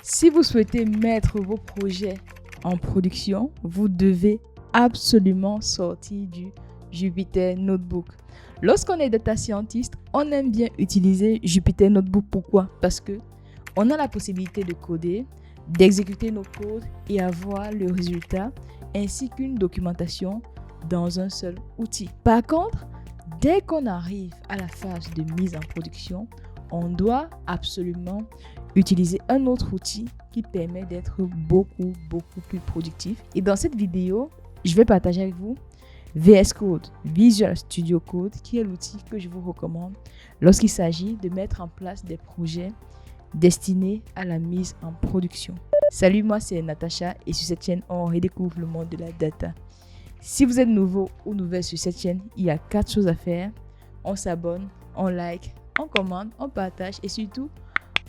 Si vous souhaitez mettre vos projets en production, vous devez absolument sortir du Jupyter Notebook. Lorsqu'on est data scientist, on aime bien utiliser Jupyter Notebook. Pourquoi? Parce que on a la possibilité de coder, d'exécuter nos codes et avoir le résultat ainsi qu'une documentation dans un seul outil. Par contre, dès qu'on arrive à la phase de mise en production, on doit absolument utiliser un autre outil qui permet d'être beaucoup plus productif. Et dans cette vidéo, je vais partager avec vous VS Code, Visual Studio Code, qui est l'outil que je vous recommande lorsqu'il s'agit de mettre en place des projets destinés à la mise en production. Salut, moi c'est Natacha et sur cette chaîne, on redécouvre le monde de la data. Si vous êtes nouveau ou nouvelle sur cette chaîne, il y a 4 choses à faire. On s'abonne, on like, on commente, on partage et surtout,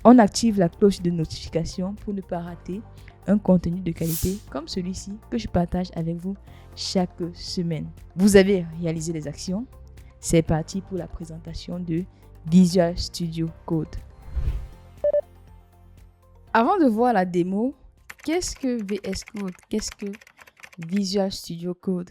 on active la cloche de notification pour ne pas rater un contenu de qualité comme celui-ci que je partage avec vous chaque semaine. Vous avez réalisé les actions. C'est parti pour la présentation de Visual Studio Code. Avant de voir la démo, qu'est-ce que VS Code? Qu'est-ce que Visual Studio Code?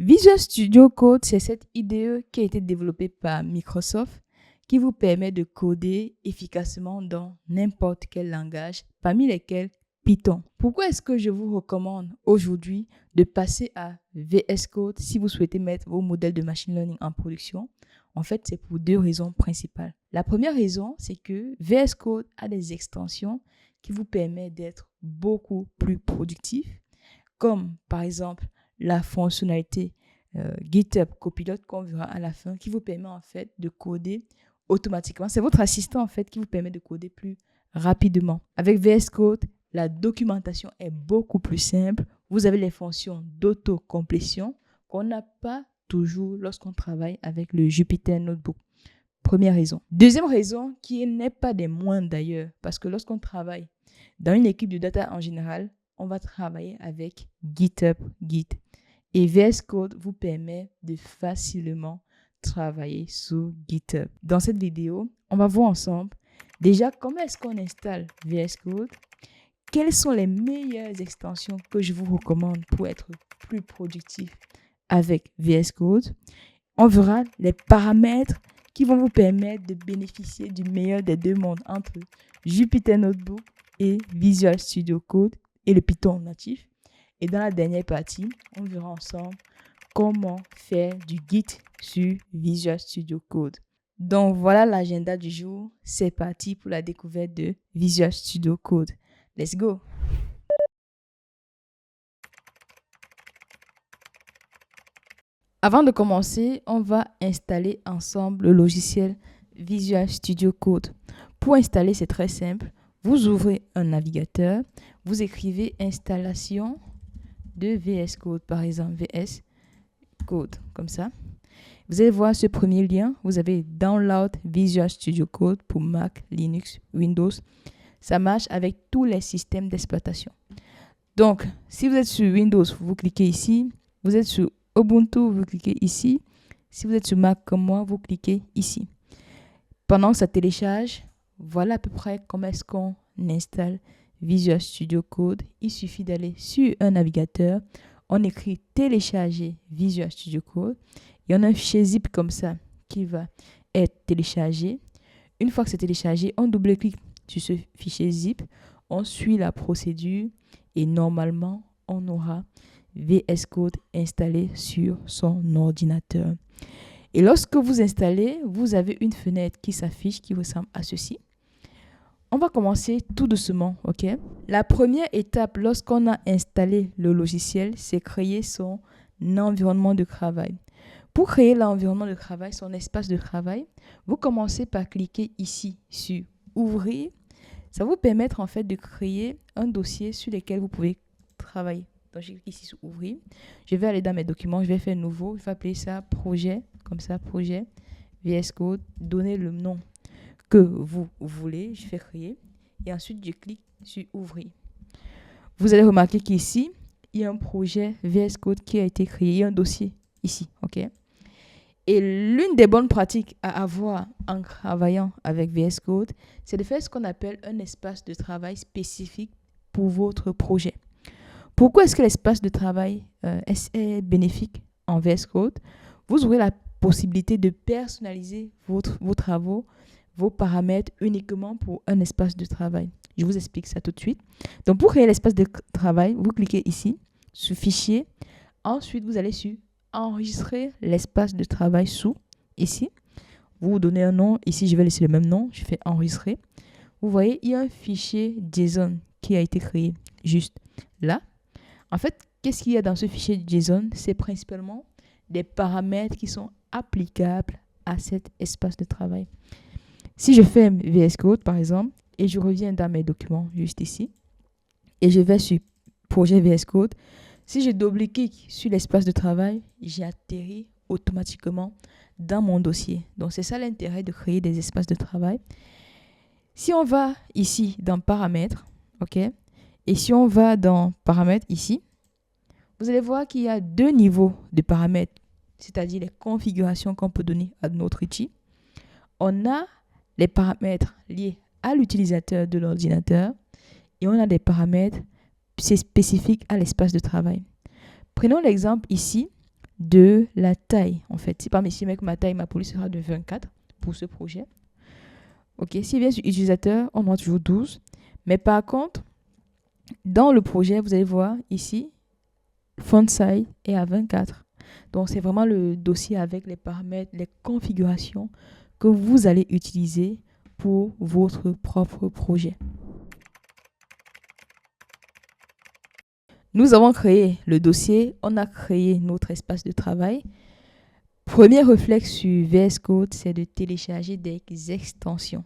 Visual Studio Code, c'est cette IDE qui a été développée par Microsoft qui vous permet de coder efficacement dans n'importe quel langage, parmi lesquels Python. Pourquoi est-ce que je vous recommande aujourd'hui de passer à VS Code si vous souhaitez mettre vos modèles de machine learning en production? En fait, c'est pour 2 raisons principales. La première raison, c'est que VS Code a des extensions qui vous permettent d'être beaucoup plus productif, comme par exemple la fonctionnalité GitHub Copilot qu'on verra à la fin, qui vous permet en fait de coder automatiquement. C'est votre assistant en fait qui vous permet de coder plus rapidement. Avec VS Code, la documentation est beaucoup plus simple. Vous avez les fonctions d'auto-complétion qu'on n'a pas toujours lorsqu'on travaille avec le Jupyter Notebook. Première raison. Deuxième raison, qui n'est pas des moindres d'ailleurs, parce que lorsqu'on travaille dans une équipe de data en général, on va travailler avec GitHub Git. Et VS Code vous permet de facilement travailler sur GitHub. Dans cette vidéo, on va voir ensemble déjà comment est-ce qu'on installe VS Code, quelles sont les meilleures extensions que je vous recommande pour être plus productif avec VS Code. On verra les paramètres qui vont vous permettre de bénéficier du meilleur des 2 mondes entre Jupyter Notebook et Visual Studio Code et le Python natif. Et dans la dernière partie, on verra ensemble comment faire du Git sur Visual Studio Code. Donc voilà l'agenda du jour. C'est parti pour la découverte de Visual Studio Code. Let's go! Avant de commencer, on va installer ensemble le logiciel Visual Studio Code. Pour installer, c'est très simple. Vous ouvrez un navigateur, vous écrivez installation de VS Code, par exemple VS Code, comme ça. Vous allez voir ce premier lien, vous avez Download Visual Studio Code pour Mac, Linux, Windows. Ça marche avec tous les systèmes d'exploitation. Donc, si vous êtes sur Windows, vous cliquez ici. Vous êtes sur Ubuntu, vous cliquez ici. Si vous êtes sur Mac comme moi, vous cliquez ici. Pendant que ça télécharge, voilà à peu près comment est-ce qu'on installe Visual Studio Code. Il suffit d'aller sur un navigateur. On écrit télécharger Visual Studio Code. Et on a un fichier zip comme ça qui va être téléchargé. Une fois que c'est téléchargé, on double-clique sur ce fichier zip. On suit la procédure et normalement, on aura VS Code installé sur son ordinateur. Et lorsque vous installez, vous avez une fenêtre qui s'affiche qui ressemble à ceci. On va commencer tout doucement, ok? La première étape lorsqu'on a installé le logiciel, c'est créer son environnement de travail. Pour créer l'environnement de travail, son espace de travail, vous commencez par cliquer ici sur Ouvrir. Ça va vous permettre en fait de créer un dossier sur lequel vous pouvez travailler. Donc, je clique ici sur Ouvrir. Je vais aller dans mes documents, je vais faire Nouveau. Je vais appeler ça Projet, comme ça, Projet, VS Code. Donner le nom que vous voulez. Je fais Créer. Et ensuite, je clique sur Ouvrir. Vous allez remarquer qu'ici, il y a un projet VS Code qui a été créé. Il y a un dossier ici, ok? Et l'une des bonnes pratiques à avoir en travaillant avec VS Code, c'est de faire ce qu'on appelle un espace de travail spécifique pour votre projet. Pourquoi est-ce que l'espace de travail est bénéfique en VS Code? Vous aurez la possibilité de personnaliser vos travaux, vos paramètres uniquement pour un espace de travail. Je vous explique ça tout de suite. Donc, pour créer l'espace de travail, vous cliquez ici sur Fichier. Ensuite, vous allez sur Enregistrer l'espace de travail sous, ici. Vous donnez un nom. Ici, je vais laisser le même nom. Je fais Enregistrer. Vous voyez, il y a un fichier JSON qui a été créé juste là. En fait, qu'est-ce qu'il y a dans ce fichier JSON? C'est principalement des paramètres qui sont applicables à cet espace de travail. Si je fais VS Code, par exemple, et je reviens dans mes documents juste ici, et je vais sur Projet VS Code, si je double-clique sur l'espace de travail, j'atterris automatiquement dans mon dossier. Donc, c'est ça l'intérêt de créer des espaces de travail. Si on va ici dans Paramètres, OK, et si on va dans Paramètres ici, vous allez voir qu'il y a deux niveaux de paramètres, c'est-à-dire les configurations qu'on peut donner à notre outil. On a les paramètres liés à l'utilisateur de l'ordinateur et on a des paramètres spécifiques à l'espace de travail. Prenons l'exemple ici de la taille. En fait, si parmi ici, ma taille, ma police sera de 24 pour ce projet. OK, si bien sur utilisateur, on aura toujours 12. Mais par contre, dans le projet, vous allez voir ici, font size est à 24. Donc, c'est vraiment le dossier avec les paramètres, les configurations que vous allez utiliser pour votre propre projet. Nous avons créé le dossier, on a créé notre espace de travail. Premier réflexe sur VS Code, c'est de télécharger des extensions.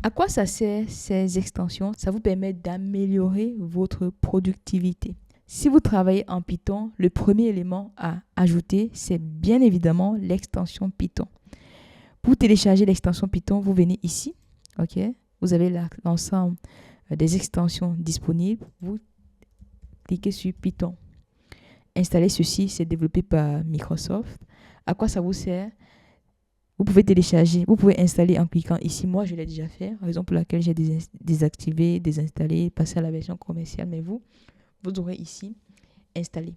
À quoi ça sert ces extensions? Ça vous permet d'améliorer votre productivité. Si vous travaillez en Python, le premier élément à ajouter, c'est bien évidemment l'extension Python. Pour télécharger l'extension Python, vous venez ici. OK? Vous avez l'ensemble des extensions disponibles. Vous cliquez sur Python. Installer ceci, c'est développé par Microsoft. À quoi ça vous sert? Vous pouvez télécharger, vous pouvez installer en cliquant ici. Moi, je l'ai déjà fait, raison pour laquelle j'ai désactivé, désinstallé, passé à la version commerciale. Mais vous aurez ici installé.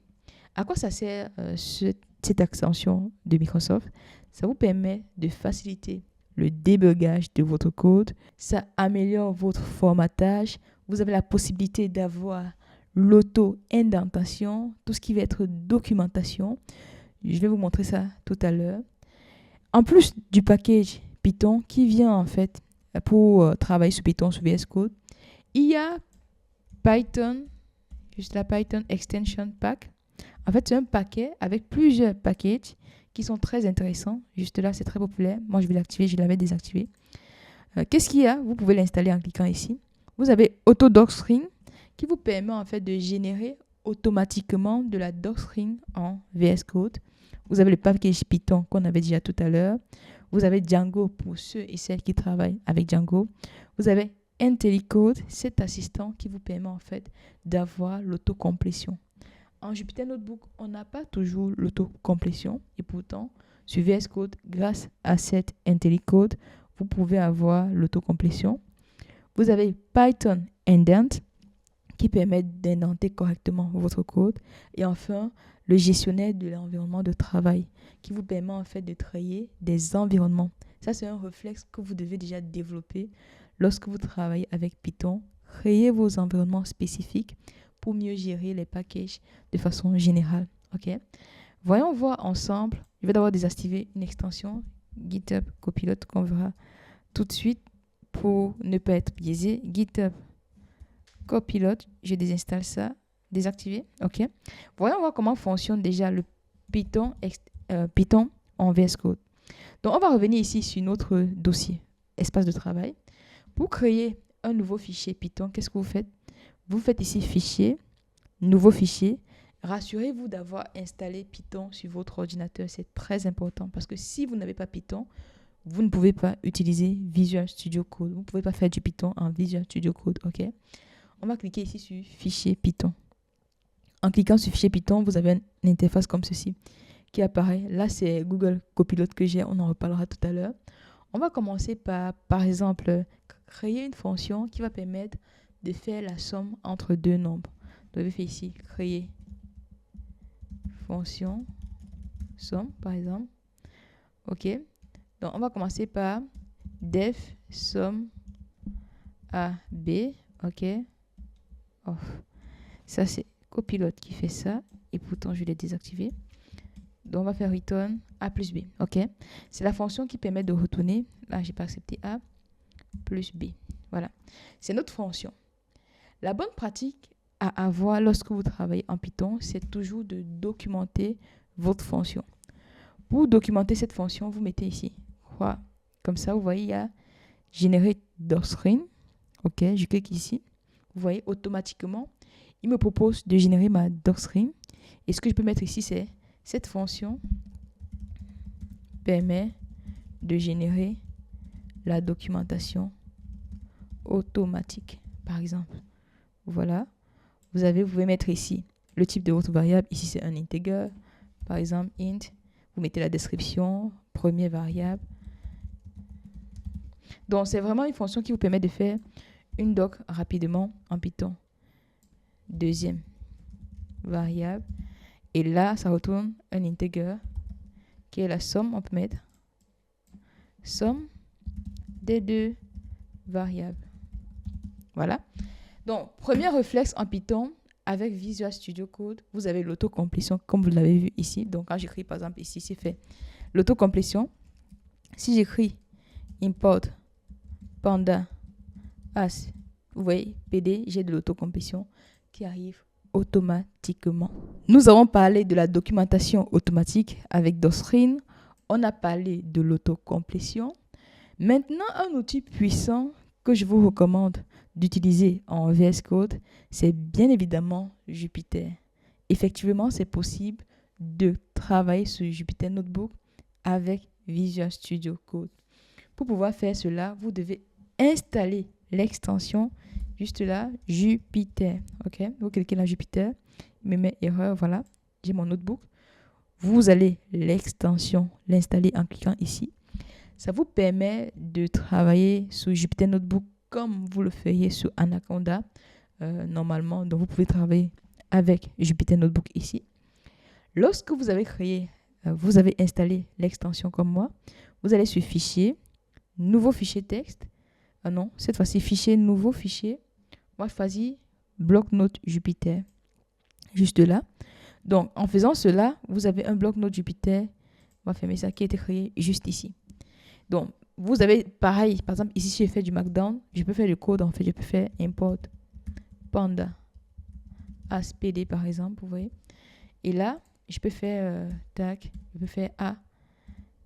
À quoi ça sert cette extension de Microsoft? Ça vous permet de faciliter le débugage de votre code. Ça améliore votre formatage. Vous avez la possibilité d'avoir l'auto-indentation, tout ce qui va être documentation. Je vais vous montrer ça tout à l'heure. En plus du package Python qui vient en fait pour travailler sur Python, sur VS Code, il y a Python, juste la Python Extension Pack. En fait, c'est un paquet avec plusieurs packages qui sont très intéressants. Juste là, c'est très populaire. Moi, je vais l'activer, je l'avais désactivé. Qu'est-ce qu'il y a? Vous pouvez l'installer en cliquant ici. Vous avez AutoDocString qui vous permet en fait de générer automatiquement de la docstring en VS Code. Vous avez le package Python qu'on avait déjà tout à l'heure. Vous avez Django pour ceux et celles qui travaillent avec Django. Vous avez IntelliCode, cet assistant qui vous permet en fait d'avoir l'autocomplétion. En Jupyter Notebook, on n'a pas toujours l'autocomplétion et pourtant, sur VS Code, grâce à cet IntelliCode, vous pouvez avoir l'autocomplétion. Vous avez Python Indent qui permet d'indenter correctement votre code. Et enfin, le gestionnaire de l'environnement de travail qui vous permet en fait de créer des environnements. Ça, c'est un réflexe que vous devez déjà développer lorsque vous travaillez avec Python. Créez vos environnements spécifiques pour mieux gérer les packages de façon générale. OK? Voyons voir ensemble. Je vais d'abord désactiver une extension GitHub Copilot qu'on verra tout de suite pour ne pas être biaisé. GitHub Copilot, je désinstalle ça, désactiver. OK? Voyons voir comment fonctionne déjà le Python en VS Code. Donc, on va revenir ici sur notre dossier, espace de travail. Pour créer un nouveau fichier Python, qu'est-ce que vous faites? Vous faites ici Fichier, Nouveau fichier. Rassurez-vous d'avoir installé Python sur votre ordinateur. C'est très important parce que si vous n'avez pas Python, vous ne pouvez pas utiliser Visual Studio Code. Vous ne pouvez pas faire du Python en Visual Studio Code. OK? On va cliquer ici sur Fichier Python. En cliquant sur Fichier Python, vous avez une interface comme ceci. qui apparaît. Là, c'est Google Copilot que j'ai. On en reparlera tout à l'heure. On va commencer par exemple, créer une fonction qui va permettre de faire la somme entre deux nombres. Donc, je vais faire ici, créer fonction somme, par exemple. OK. Donc, on va commencer par def somme A, B. OK. Off. Ça, c'est Copilot qui fait ça. Et pourtant, je l'ai désactivé. Donc, on va faire return A plus B. OK. C'est la fonction qui permet de retourner. Là, je n'ai pas accepté A plus B. Voilà. C'est notre fonction. La bonne pratique à avoir lorsque vous travaillez en Python, c'est toujours de documenter votre fonction. Pour documenter cette fonction, vous mettez ici. Comme ça, vous voyez, il y a générer docstring. OK, je clique ici. Vous voyez, automatiquement, il me propose de générer ma docstring. Et ce que je peux mettre ici, c'est cette fonction permet de générer la documentation automatique, par exemple. Voilà. Vous pouvez mettre ici le type de votre variable. Ici, c'est un integer. Par exemple, int. Vous mettez la description, première variable. Donc, c'est vraiment une fonction qui vous permet de faire une doc rapidement en Python. Deuxième variable. Et là, ça retourne un integer qui est la somme. On peut mettre somme des deux variables. Voilà. Donc, premier réflexe en Python, avec Visual Studio Code, vous avez l'autocomplétion, comme vous l'avez vu ici. Donc, quand j'écris, par exemple, ici, c'est fait l'autocomplétion. Si j'écris import panda as, vous voyez, PD, j'ai de l'autocomplétion qui arrive automatiquement. Nous avons parlé de la documentation automatique avec docstring. On a parlé de l'autocomplétion. Maintenant, un outil puissant que je vous recommande d'utiliser en VS Code, c'est bien évidemment Jupyter. Effectivement, c'est possible de travailler sur Jupyter Notebook avec Visual Studio Code. Pour pouvoir faire cela, vous devez installer l'extension juste là, Jupyter. OK? Vous cliquez là, Jupyter. Il me met erreur, voilà. J'ai mon notebook. Vous allez l'installer en cliquant ici. Ça vous permet de travailler sur Jupyter Notebook comme vous le feriez sur Anaconda normalement. Donc, vous pouvez travailler avec Jupyter Notebook ici. Lorsque vous avez vous avez installé l'extension comme moi, vous allez sur Fichier, Nouveau fichier texte. Non, cette fois-ci, Fichier, Nouveau fichier. Moi, je choisis bloc-notes Jupyter. Juste là. Donc, en faisant cela, vous avez un bloc-notes Jupyter. On va fermer ça qui a été créé juste ici. Donc, vous avez pareil. Par exemple, ici, si je fais du Markdown, je peux faire le code. En fait, je peux faire import panda as pd, par exemple. Vous voyez. Et là, je peux faire je peux faire A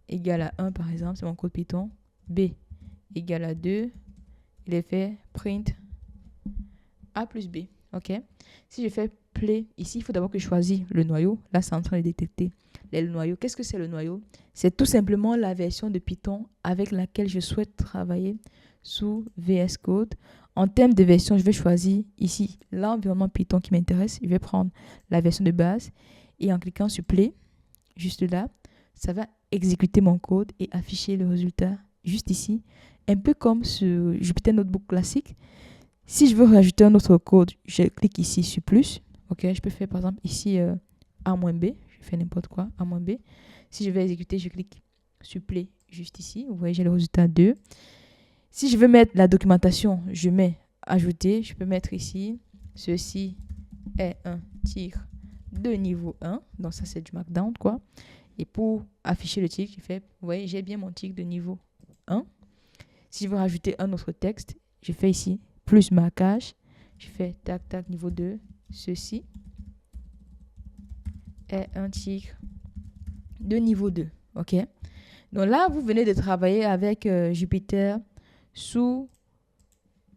égale à 1, par exemple. C'est mon code Python. B égale à 2. Il est fait print A plus B. OK. Si je fais play, ici, il faut d'abord que je choisisse le noyau. Là, c'est en train de détecter le noyau. Qu'est-ce que c'est le noyau? C'est tout simplement la version de Python avec laquelle je souhaite travailler sous VS Code. En termes de version, je vais choisir ici l'environnement Python qui m'intéresse. Je vais prendre la version de base et en cliquant sur play, juste là, ça va exécuter mon code et afficher le résultat juste ici. Un peu comme sur Jupyter Notebook classique. Si je veux rajouter un autre code, je clique ici sur plus. OK, je peux faire par exemple ici A-B. Je fais n'importe quoi, A-B. Si je veux exécuter, je clique sur play juste ici. Vous voyez, j'ai le résultat 2. Si je veux mettre la documentation, je mets ajouter. Je peux mettre ici, ceci est un tir de niveau 1. Donc ça, c'est du Markdown, quoi. Et pour afficher le tir, vous voyez, j'ai bien mon tir de niveau 1. Si je veux rajouter un autre texte, je fais ici plus marquage. Je fais tac, tac, niveau 2. Ceci est un tir de niveau 2. OK? Donc là, vous venez de travailler avec Jupyter sous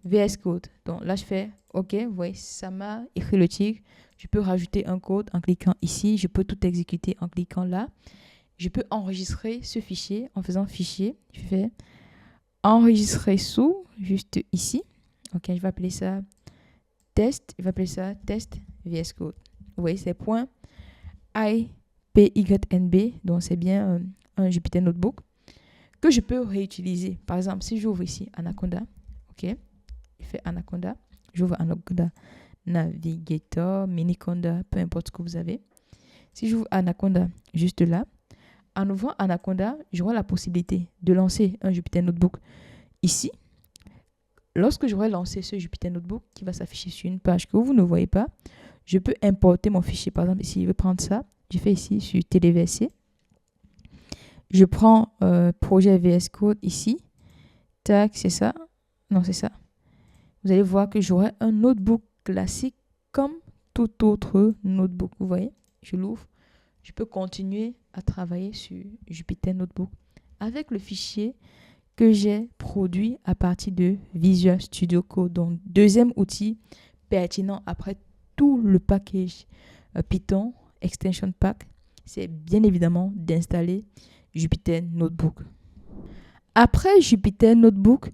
VS Code. Donc là, je fais OK. Vous voyez, ça m'a écrit le tir. Je peux rajouter un code en cliquant ici. Je peux tout exécuter en cliquant là. Je peux enregistrer ce fichier en faisant fichier. Je fais enregistrer sous, juste ici. OK, je vais appeler ça test. Je vais appeler ça test VS Code. Vous voyez, c'est .ipython. PYNB, donc c'est bien un Jupyter Notebook, que je peux réutiliser. Par exemple, si j'ouvre ici Anaconda, ok, je fais Anaconda, j'ouvre Anaconda Navigator, Miniconda, peu importe ce que vous avez. Si j'ouvre Anaconda juste là, en ouvrant Anaconda, j'aurai la possibilité de lancer un Jupyter Notebook ici. Lorsque j'aurai lancé ce Jupyter Notebook qui va s'afficher sur une page que vous ne voyez pas, je peux importer mon fichier. Par exemple, ici, je vais prendre ça. Je fais ici sur TDVSC. Je prends projet VS Code ici. Tac, c'est ça. Non, c'est ça. Vous allez voir que j'aurai un notebook classique comme tout autre notebook. Vous voyez, je l'ouvre. Je peux continuer à travailler sur Jupyter Notebook avec le fichier que j'ai produit à partir de Visual Studio Code. Donc, deuxième outil pertinent après tout le package Python Extension Pack, c'est bien évidemment d'installer Jupyter Notebook. Après Jupyter Notebook,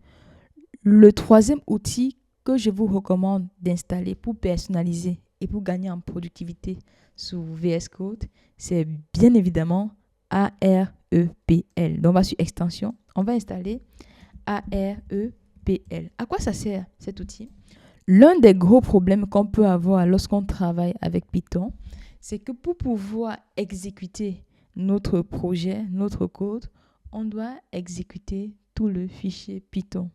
le troisième outil que je vous recommande d'installer pour personnaliser et pour gagner en productivité sur VS Code, c'est bien évidemment AREPL. Donc, on va sur Extension, on va installer AREPL. À quoi ça sert cet outil? L'un des gros problèmes qu'on peut avoir lorsqu'on travaille avec Python, c'est que pour pouvoir exécuter notre projet, notre code, on doit exécuter tout le fichier Python.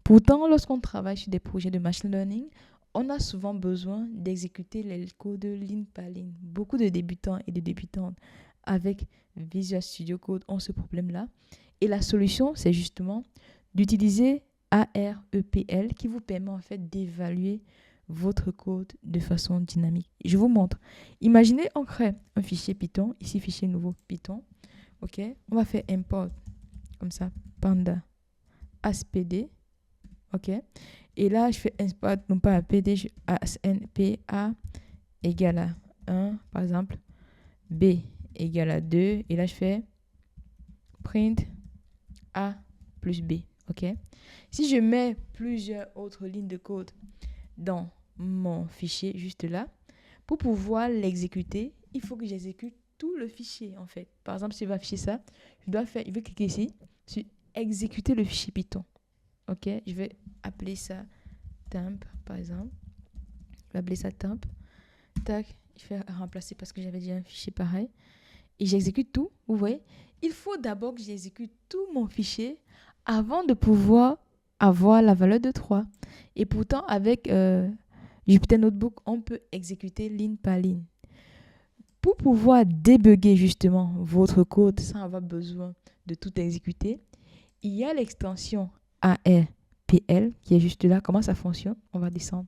Pourtant, lorsqu'on travaille sur des projets de machine learning, on a souvent besoin d'exécuter les codes ligne par ligne. Beaucoup de débutants et de débutantes avec Visual Studio Code ont ce problème-là. Et la solution, c'est justement d'utiliser AREPL qui vous permet en fait d'évaluer votre code de façon dynamique. Je vous montre. Imaginez, on crée un fichier Python. Ici, fichier nouveau Python. OK. On va faire import comme ça. Panda ASPD. OK. Et là, je fais import, non pas APD, je ASNPA égale à 1, par exemple. B égale à 2. Et là, je fais print A plus B. OK. Si je mets plusieurs autres lignes de code dans mon fichier juste là, pour pouvoir l'exécuter, il faut que j'exécute tout le fichier en fait. Par exemple, si je vais afficher ça, je vais cliquer ici sur exécuter le fichier Python. OK, je vais appeler ça temp par exemple. Je vais appeler ça temp. Tac, je vais remplacer parce que j'avais déjà un fichier pareil. Et j'exécute tout, vous voyez. Il faut d'abord que j'exécute tout mon fichier avant de pouvoir avoir la valeur de 3. Et pourtant, avec Jupyter Notebook, on peut exécuter ligne par ligne. Pour pouvoir débugger justement votre code sans avoir besoin de tout exécuter, il y a l'extension ARPL qui est juste là. Comment ça fonctionne? On va descendre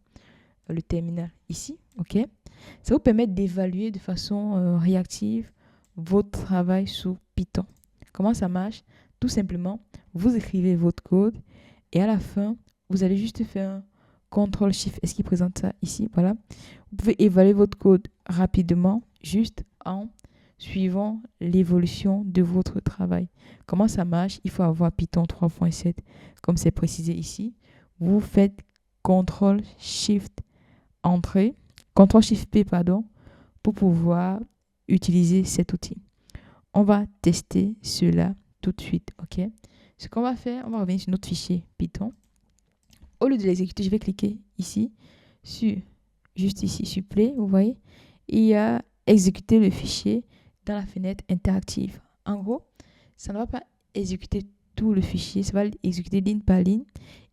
le terminal ici. OK? Ça vous permet d'évaluer de façon réactive votre travail sous Python. Comment ça marche? Tout simplement, vous écrivez votre code et à la fin, vous allez juste faire un CTRL-SHIFT. Est-ce qu'il présente ça ici? Voilà. Vous pouvez évaluer votre code rapidement juste en suivant l'évolution de votre travail. Comment ça marche? Il faut avoir Python 3.7 comme c'est précisé ici. Vous faites CTRL-SHIFT entrée, CTRL-SHIFT-P pardon, pour pouvoir utiliser cet outil. On va tester cela tout de suite, ok? Ce qu'on va faire, on va revenir sur notre fichier Python. Au lieu de l'exécuter, je vais cliquer ici, juste ici, sur Play, vous voyez? Il y a exécuter le fichier dans la fenêtre interactive. En gros, ça ne va pas exécuter tout le fichier, ça va exécuter ligne par ligne.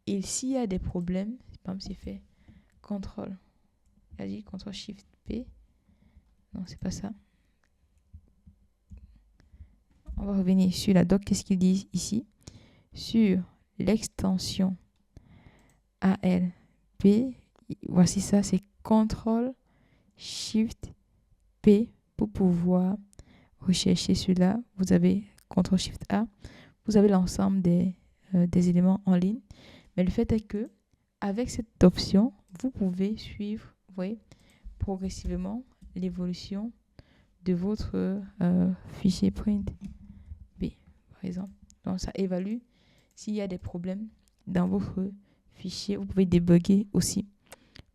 Et s'il y a des problèmes, par exemple, c'est fait CTRL, CTRL-SHIFT-P. Non, c'est pas ça. On va revenir sur la doc. Qu'est-ce qu'ils disent ici? Sur l'extension ALP. Voici ça, c'est CTRL-SHIFT-P pour pouvoir rechercher celui-là. Vous avez CTRL-SHIFT-A. Vous avez l'ensemble des éléments en ligne. Mais le fait est que avec cette option, vous pouvez suivre, vous voyez, progressivement l'évolution de votre fichier print B, par exemple. Donc, ça évalue s'il y a des problèmes dans votre fichier. Vous pouvez débugger aussi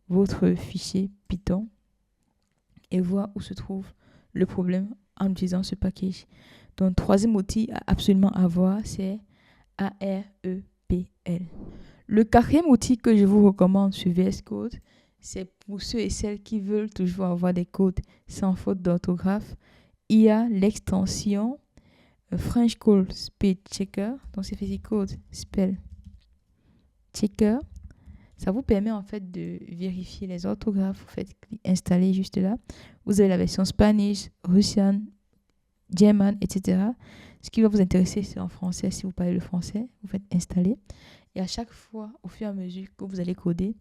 votre fichier Python et voir où se trouve le problème en utilisant ce package. Donc, troisième outil à absolument avoir, c'est AREPL. Le quatrième outil que je vous recommande sur VS Code, c'est pour ceux et celles qui veulent toujours avoir des codes sans faute d'orthographe. Il y a l'extension French Code Spell Checker. Donc, c'est fait code Spell Checker. Ça vous permet en fait de vérifier les orthographes. Vous faites installer juste là. Vous avez la version Spanish, Russian, German, etc. Ce qui va vous intéresser, c'est en français. Si vous parlez le français, vous faites installer. Et à chaque fois, au fur et à mesure que vous allez coder,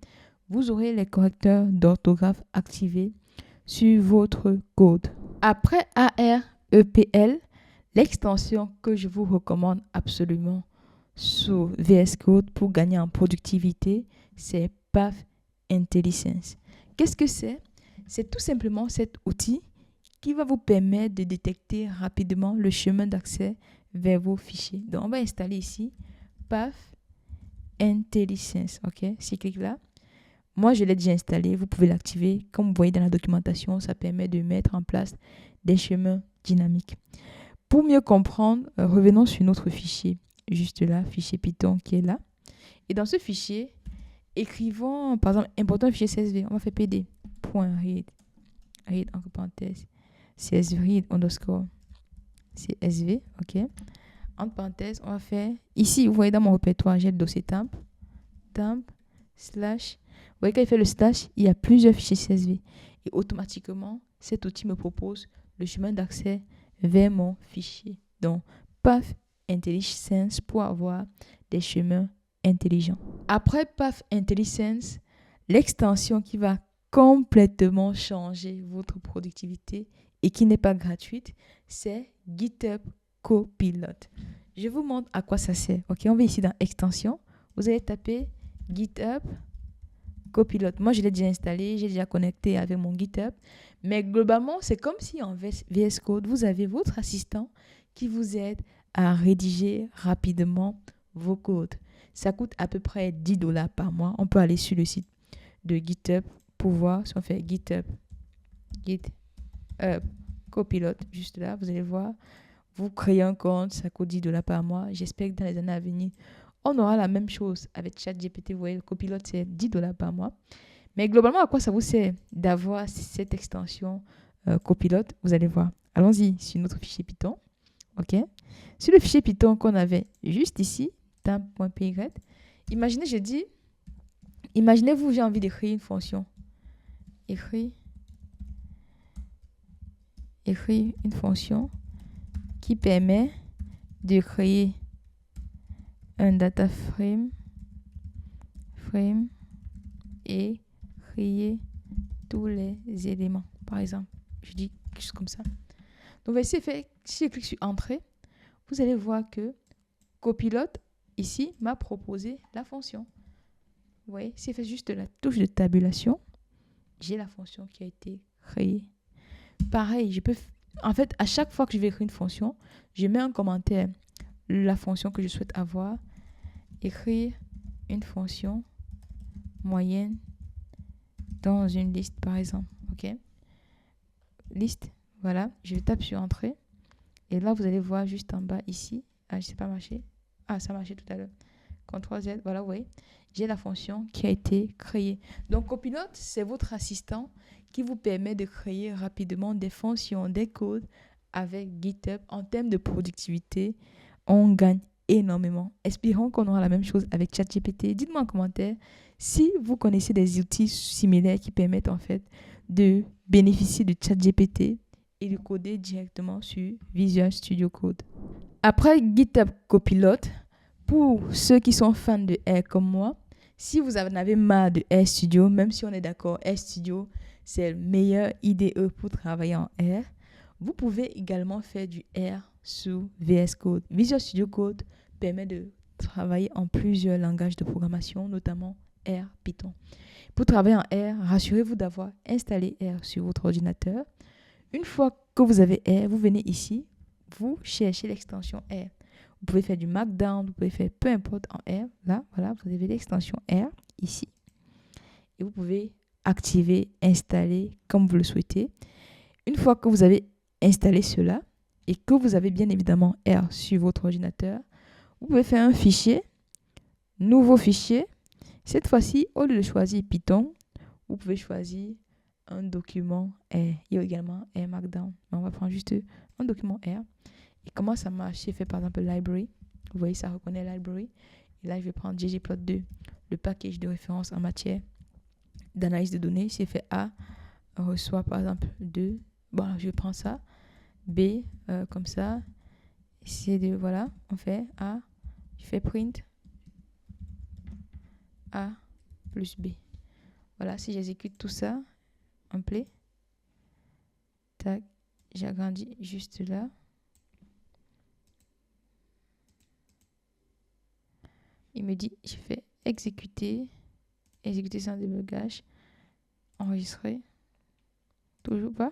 vous aurez les correcteurs d'orthographe activés sur votre code. Après AREPL, l'extension que je vous recommande absolument sur VS Code pour gagner en productivité, c'est Path Intelligence. Qu'est-ce que c'est? C'est tout simplement cet outil qui va vous permettre de détecter rapidement le chemin d'accès vers vos fichiers. Donc, on va installer ici Path Intelligence. OK? Si je clique là, moi, je l'ai déjà installé. Vous pouvez l'activer. Comme vous voyez dans la documentation, ça permet de mettre en place des chemins dynamiques. Pour mieux comprendre, revenons sur notre fichier. Juste là, fichier Python qui est là. Et dans ce fichier, écrivons, par exemple, importons un fichier CSV. On va faire pd.read, read entre parenthèses, CSV read underscore CSV, ok. Entre parenthèses, on va faire, ici, vous voyez dans mon répertoire, j'ai le dossier temp, slash. Vous voyez quand il fait le slash, il y a plusieurs fichiers CSV. Et automatiquement, cet outil me propose le chemin d'accès vers mon fichier. Donc, Path Intelligence pour avoir des chemins intelligents. Après Path Intelligence, l'extension qui va complètement changer votre productivité et qui n'est pas gratuite, c'est GitHub Copilot. Je vous montre à quoi ça sert. Ok, on va ici dans extension. Vous allez taper GitHub Copilot. Moi, je l'ai déjà installé, j'ai déjà connecté avec mon GitHub. Mais globalement, c'est comme si en VS Code, vous avez votre assistant qui vous aide à rédiger rapidement vos codes. Ça coûte à peu près $10 par mois. On peut aller sur le site de GitHub pour voir si on fait GitHub Copilot. Juste là, vous allez voir. Vous créez un compte, ça coûte $10 par mois. J'espère que dans les années à venir, on aura la même chose avec ChatGPT. Vous voyez, le Copilot, c'est $10 par mois. Mais globalement, à quoi ça vous sert d'avoir cette extension Copilot? Vous allez voir. Allons-y sur notre fichier Python. OK? Sur le fichier Python qu'on avait juste ici, temp.py, imaginez-vous, j'ai envie d'écrire une fonction. Écrire une fonction qui permet de créer un data frame et créer tous les éléments. Par exemple, je dis quelque chose comme ça. Donc, si je clique sur Entrée, vous allez voir que Copilot, ici, m'a proposé la fonction. Vous voyez, si je fais juste la touche de tabulation, j'ai la fonction qui a été créée. Pareil, en fait, à chaque fois que je vais écrire une fonction, je mets un commentaire, la fonction que je souhaite avoir, écrire une fonction moyenne dans une liste, par exemple. OK? Liste, voilà. Je tape sur Entrée. Et là, vous allez voir juste en bas ici. Ah, je ne sais pas marcher. Ah, ça marchait tout à l'heure. CTRL Z, voilà, vous voyez. J'ai la fonction qui a été créée. Donc, Copilot, c'est votre assistant qui vous permet de créer rapidement des fonctions, des codes avec GitHub. En termes de productivité, on gagne énormément. Espérons qu'on aura la même chose avec ChatGPT. Dites-moi en commentaire si vous connaissez des outils similaires qui permettent en fait de bénéficier de ChatGPT et de coder directement sur Visual Studio Code. Après GitHub Copilot, pour ceux qui sont fans de R comme moi, si vous en avez marre de RStudio, même si on est d'accord, RStudio, c'est le meilleur IDE pour travailler en R, vous pouvez également faire du R sous VS Code. Visual Studio Code permet de travailler en plusieurs langages de programmation, notamment R, Python. Pour travailler en R, rassurez-vous d'avoir installé R sur votre ordinateur. Une fois que vous avez R, vous venez ici, vous cherchez l'extension R. Vous pouvez faire du Markdown, vous pouvez faire peu importe en R. Là, voilà, vous avez l'extension R ici. Et vous pouvez activer, installer comme vous le souhaitez. Une fois que vous avez installé cela et que vous avez bien évidemment R sur votre ordinateur, vous pouvez faire un fichier, nouveau fichier. Cette fois-ci, au lieu de choisir Python, vous pouvez choisir un document R. Il y a également R Markdown. Mais on va prendre juste un document R. Et comment ça marche? J'ai fait par exemple library. Vous voyez, ça reconnaît library. Et là, je vais prendre ggplot2, le package de référence en matière d'analyse de données. J'ai fait A, reçoit par exemple 2. Bon, je prends ça. B, comme ça. C2, voilà. On fait A. Je fais print. A plus B. Voilà, si j'exécute tout ça, en play. Tac, j'agrandis juste là. Il me dit, je fais exécuter sans débugage, enregistrer. Toujours pas.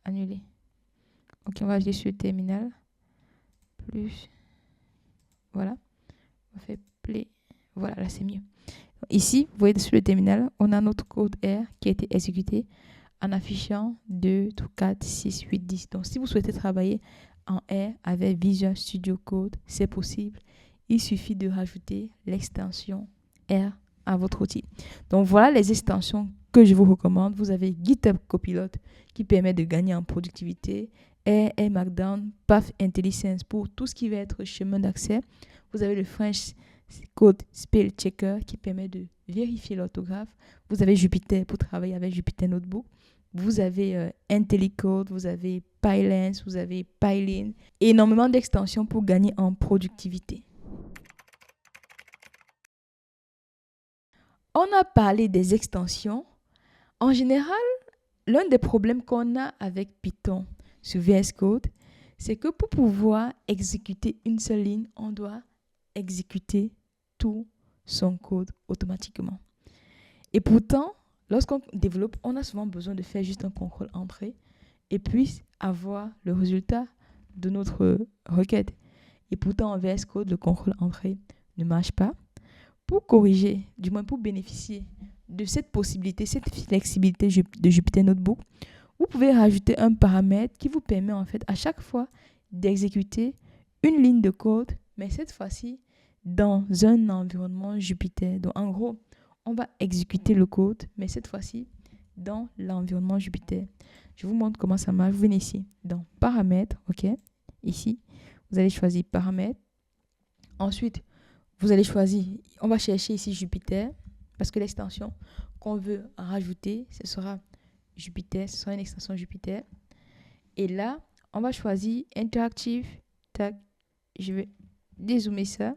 Annuler. Ok, on va aller sur le terminal. Plus. Voilà. On fait play. Voilà, là c'est mieux. Ici, vous voyez sur le terminal, on a notre code R qui a été exécuté en affichant 2, 4, 6, 8, 10. Donc, si vous souhaitez travailler en R avec Visual Studio Code, c'est possible. Il suffit de rajouter l'extension R à votre outil. Donc, voilà les extensions que je vous recommande. Vous avez GitHub Copilot qui permet de gagner en productivité, R Markdown, Path IntelliSense pour tout ce qui va être chemin d'accès. Vous avez le French Code Spell Checker qui permet de vérifier l'orthographe. Vous avez Jupyter pour travailler avec Jupyter Notebook. Vous avez IntelliCode, vous avez PyLens, vous avez Pylin. Énormément d'extensions pour gagner en productivité. On a parlé des extensions. En général, l'un des problèmes qu'on a avec Python sur VS Code, c'est que pour pouvoir exécuter une seule ligne, on doit exécuter tout son code automatiquement. Et pourtant, lorsqu'on développe, on a souvent besoin de faire juste un contrôle entrée et puis avoir le résultat de notre requête. Et pourtant, en VS Code, le contrôle entrée ne marche pas. Pour corriger, du moins pour bénéficier de cette possibilité, cette flexibilité de Jupyter Notebook, vous pouvez rajouter un paramètre qui vous permet en fait à chaque fois d'exécuter une ligne de code, mais cette fois-ci dans un environnement Jupyter. Donc en gros, on va exécuter le code, mais cette fois-ci dans l'environnement Jupyter. Je vous montre comment ça marche. Vous venez ici dans paramètres, ok. Ici, vous allez choisir paramètres. Ensuite, vous allez choisir, on va chercher ici Jupyter, parce que l'extension qu'on veut rajouter, ce sera Jupyter, ce sera une extension Jupyter. Et là, on va choisir Interactive. Tac, je vais dézoomer ça.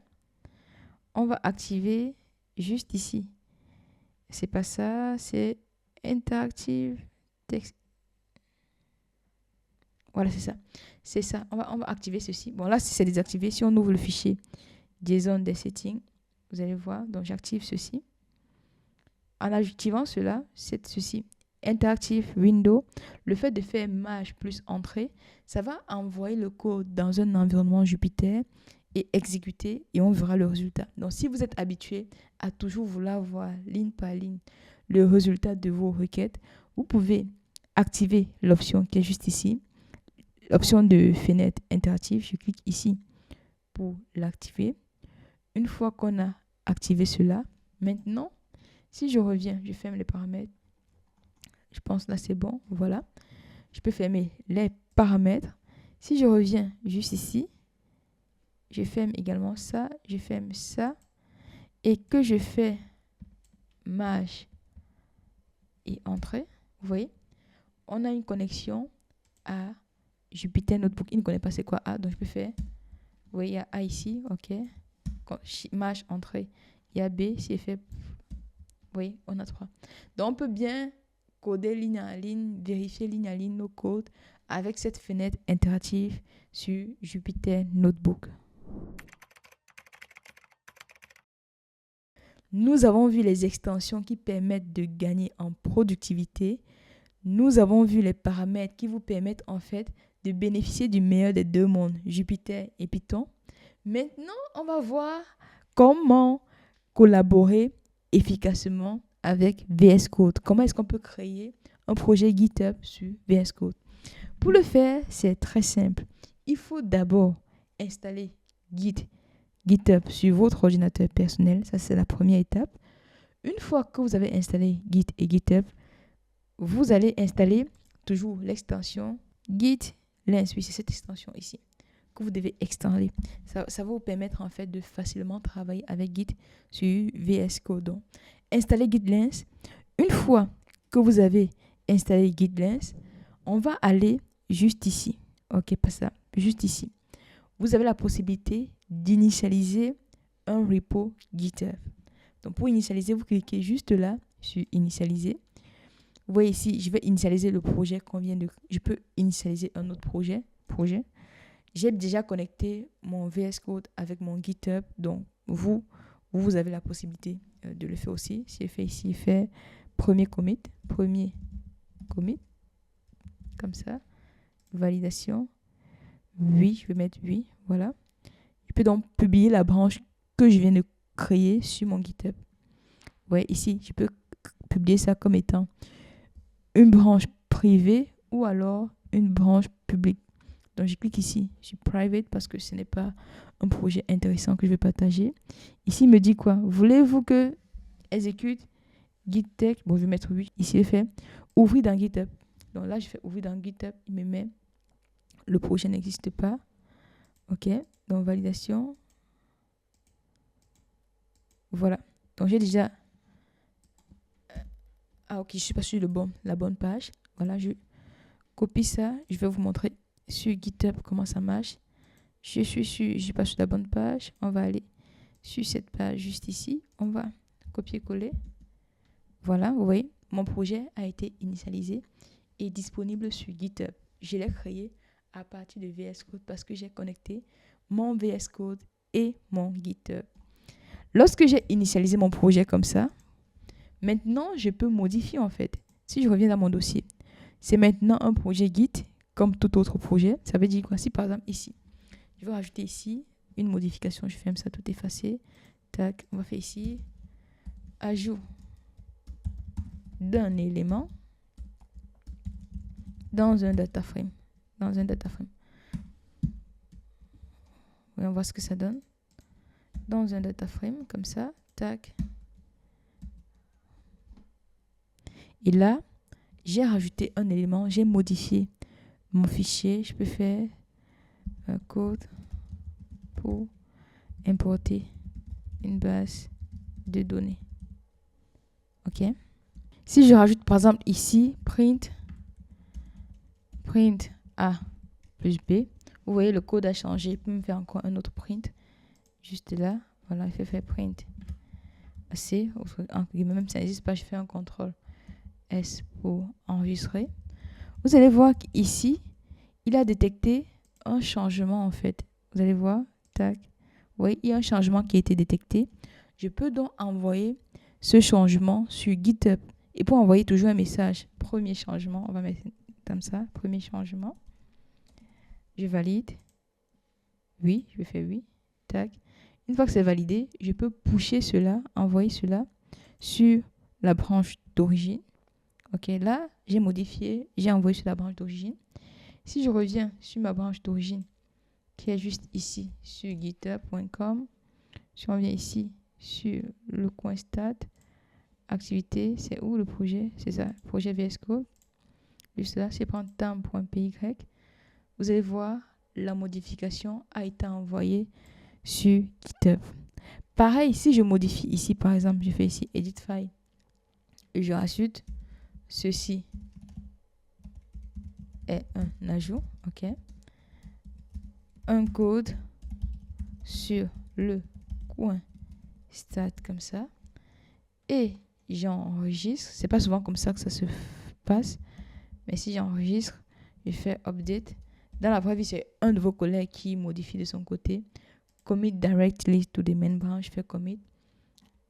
On va activer juste ici. C'est pas ça, c'est Interactive Text. Voilà, c'est ça. C'est ça. On va activer ceci. Bon, là, si c'est désactivé, si on ouvre le fichier JSON des settings, vous allez voir. Donc, j'active ceci. En activant cela, c'est ceci. Interactive Window. Le fait de faire Maj plus entrée, ça va envoyer le code dans un environnement Jupyter et exécuter et on verra le résultat. Donc, si vous êtes habitué à toujours vouloir voir ligne par ligne le résultat de vos requêtes, vous pouvez activer l'option qui est juste ici. L'option de fenêtre interactive, je clique ici pour l'activer. Une fois qu'on a activé cela, maintenant, si je reviens, je ferme les paramètres. Je pense là c'est bon, voilà. Je peux fermer les paramètres. Si je reviens juste ici, je ferme également ça, je ferme ça et que je fais Maj et entrée, vous voyez, on a une connexion à Jupyter Notebook. Il ne connaît pas c'est quoi A, donc je peux faire, vous voyez, il y a A ici, ok. Maj entrée, il y a B, si je fais, oui, on a 3. Donc on peut bien coder ligne à ligne, vérifier ligne à ligne nos codes avec cette fenêtre interactive sur Jupyter Notebook. Nous avons vu les extensions qui permettent de gagner en productivité. Nous avons vu les paramètres qui vous permettent en fait de bénéficier du meilleur des deux mondes, Jupyter et Python. Maintenant, on va voir comment collaborer efficacement avec VS Code. Comment est-ce qu'on peut créer un projet GitHub sur VS Code? Pour le faire, c'est très simple. Il faut d'abord installer GitHub sur votre ordinateur personnel. Ça, c'est la première étape. Une fois que vous avez installé Git et GitHub, vous allez installer toujours l'extension GitLens. Oui, c'est cette extension ici que vous devez installer. Ça va vous permettre en fait de facilement travailler avec Git sur VS Code. Donc, installez GitLens. Une fois que vous avez installé GitLens, on va aller juste ici. Ok, pas ça, juste ici. Vous avez la possibilité d'initialiser un repo GitHub. Donc, pour initialiser, vous cliquez juste là sur initialiser. Vous voyez ici, je vais initialiser le projet qu'on vient de... Je peux initialiser un autre projet. J'ai déjà connecté mon VS Code avec mon GitHub. Donc, vous avez la possibilité de le faire aussi. Si je fais ici, premier commit. Comme ça. Validation. Oui, je vais mettre oui. Voilà. Je peux donc publier la branche que je viens de créer sur mon GitHub. Ouais, ici, je peux publier ça comme étant une branche privée ou alors une branche publique. Donc, je clique ici sur private parce que ce n'est pas un projet intéressant que je vais partager. Ici, il me dit quoi? Voulez-vous que exécute Git tech? Bon, je vais mettre oui. Ici, il fait ouvrir dans GitHub. Donc là, je fais ouvrir dans GitHub. Il me met le projet n'existe pas. OK. Donc, validation. Voilà. Donc, j'ai déjà... Ah, ok, je suis pas sur la bonne page. Voilà, je copie ça. Je vais vous montrer sur GitHub comment ça marche. Je suis pas sur la bonne page. On va aller sur cette page juste ici. On va copier-coller. Voilà, vous voyez, mon projet a été initialisé et disponible sur GitHub. Je l'ai créé à partir de VS Code parce que j'ai connecté mon VS Code et mon GitHub. Lorsque j'ai initialisé mon projet comme ça, maintenant, je peux modifier en fait. Si je reviens dans mon dossier, c'est maintenant un projet Git comme tout autre projet. Ça veut dire quoi? Si par exemple ici, je vais rajouter ici une modification, je ferme ça, tout effacé. Tac, on va faire ici ajout d'un élément dans un data frame. Oui, on voit ce que ça donne. Dans un data frame, comme ça. Tac. Et là, j'ai rajouté un élément, j'ai modifié mon fichier. Je peux faire un code pour importer une base de données. OK? Si je rajoute par exemple ici, print A plus B, vous voyez le code a changé. Je peux me faire encore un autre print. Juste là, voilà, il fait faire print C. Même si ça n'existe pas, je fais un contrôle S pour enregistrer. Vous allez voir qu'ici, il a détecté un changement en fait. Vous allez voir, tac. Vous voyez, il y a un changement qui a été détecté. Je peux donc envoyer ce changement sur GitHub. Et pour envoyer toujours un message, premier changement, on va mettre comme ça, premier changement. Je valide. Oui, je vais faire oui. Tac. Une fois que c'est validé, je peux pusher cela, envoyer cela sur la branche d'origine. Ok, là, j'ai modifié, j'ai envoyé sur la branche d'origine. Si je reviens sur ma branche d'origine, qui est juste ici, sur github.com, si on vient ici, sur le coin stat, activité, c'est où le projet? C'est ça, projet VS Code. Juste là, si je prends tam.py, vous allez voir, la modification a été envoyée sur GitHub. Pareil, si je modifie ici, par exemple, je fais ici Edit File et je rajoute ceci est un ajout, ok, un code sur le coin stat comme ça et j'enregistre. C'est pas souvent comme ça que ça se passe, mais si j'enregistre, je fais update. Dans la vraie vie, c'est un de vos collègues qui modifie de son côté. Commit directly to the main branch, je fais commit.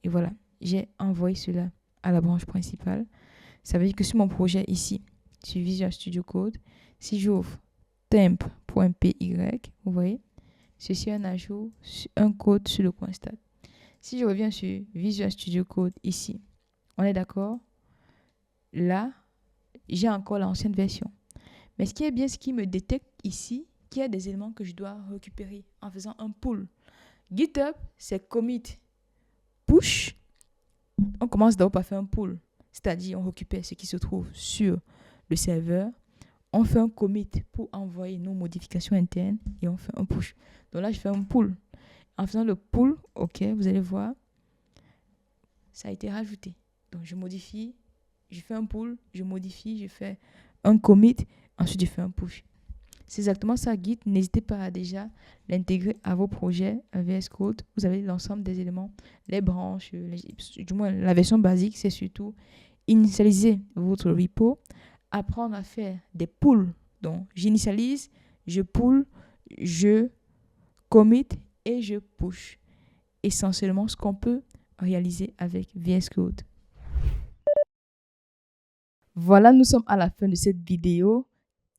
Et voilà, j'ai envoyé cela à la branche principale. Ça veut dire que sur mon projet ici, sur Visual Studio Code, si j'ouvre temp.py, vous voyez, ceci est un ajout, un code sur le coin stat. Si je reviens sur Visual Studio Code ici, On est d'accord? Là, j'ai encore l'ancienne version. Mais ce qui est bien, ce qui me détecte ici, qu'il y a des éléments que je dois récupérer en faisant un pull. GitHub, c'est commit, push. On commence d'abord par faire un pull, c'est-à-dire on récupère ce qui se trouve sur le serveur. On fait un commit pour envoyer nos modifications internes et on fait un push. Donc là, je fais un pull. En faisant le pull, ok, vous allez voir, ça a été rajouté. Donc je modifie, je fais un pull, je modifie, je fais un commit, ensuite je fais un push. C'est exactement ça, Git. N'hésitez pas à déjà l'intégrer à vos projets VS Code. Vous avez l'ensemble des éléments, les branches, du moins la version basique, c'est surtout initialiser votre repo, apprendre à faire des pulls. Donc, j'initialise, je pull, je commit et je push. Essentiellement, ce qu'on peut réaliser avec VS Code. Voilà, nous sommes à la fin de cette vidéo.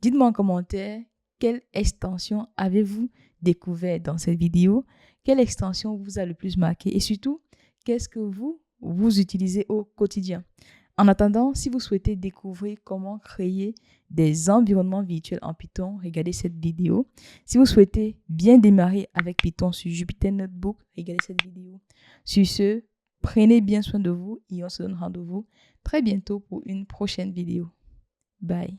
Dites-moi en commentaire quelle extension avez-vous découvert dans cette vidéo, quelle extension vous a le plus marqué et surtout, qu'est-ce que vous utilisez au quotidien. En attendant, si vous souhaitez découvrir comment créer des environnements virtuels en Python, regardez cette vidéo. Si vous souhaitez bien démarrer avec Python sur Jupyter Notebook, regardez cette vidéo. Sur ce, prenez bien soin de vous et on se donne rendez-vous très bientôt pour une prochaine vidéo. Bye.